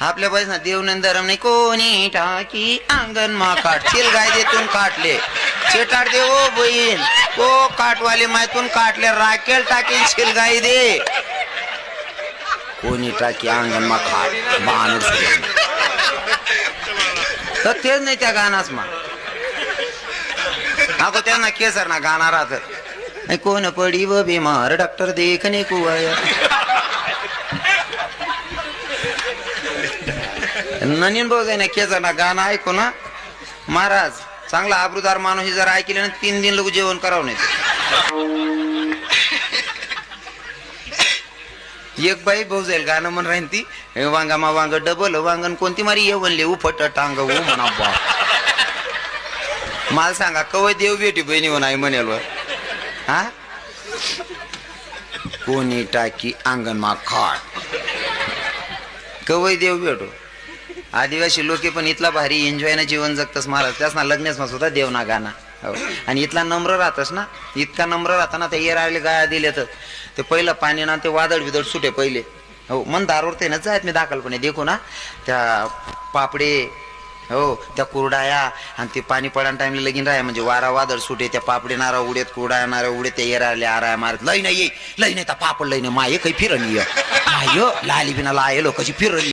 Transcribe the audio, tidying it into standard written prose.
आपल्या पैसा देवनंदरम नाही कोणी टाकी अंगण मा काट चिल गाय देतून काटले चेटाड दे ओ बहीण ओ काटवाले मायतून काटले राखेल टाकीन शिल गाय दे कोणी टाकी अंगण मा काट माणूस तर तेच नाही त्या गाण्यास मा अगो त्यांना केसर ना गाणं राहत कोण पडी व बिमार डॉक्टर देखणे कुवाया ननीन बघ ना केसर ना गाणं ऐकू ना महाराज चांगला आबरूदार माणूस जर ऐकले ना 3 दिन लोक जेवण करावं नाही एक बाई भाऊ जाईल गाणं म्हण राहीन ती वांगा मा वांग डबल वांगण कोणती मारी ये म्हणले उफट टांग ऊ म्हणा बा मला सांगा कवय देव बेटी बहिणी म्हणा म्हणेल हा कोणी टाकी अंगण मा खाट कवय देव भेटो आदिवासी लोके पण इथला भारी एन्जॉय ना जीवन जगतस महाराज त्यास ना लग्नच मग सुद्धा देव ना गाणं हो आणि इथला नम्र राहतस ना इतका नम्र राहताना ते येराळले गाया दिले तर ते पहिलं पाणी ना ते वादळ बिदळ सुटे पहिले हो मन दारोडते ना जायत मी दाखलपणे देखो ना त्या पापडे हो त्या कुरडाया आणि ते पाणी पडान टाइमला लगीन राहा म्हणजे वारा वादळ सुटे त्या पापडे नारा उडेत कुरडा नारा उडे ते येराळले आराय मारत लई नाही लई नाही त्या पापड लई नाही माये काही फिरली माय लाली बिना लायलो कशी फिरली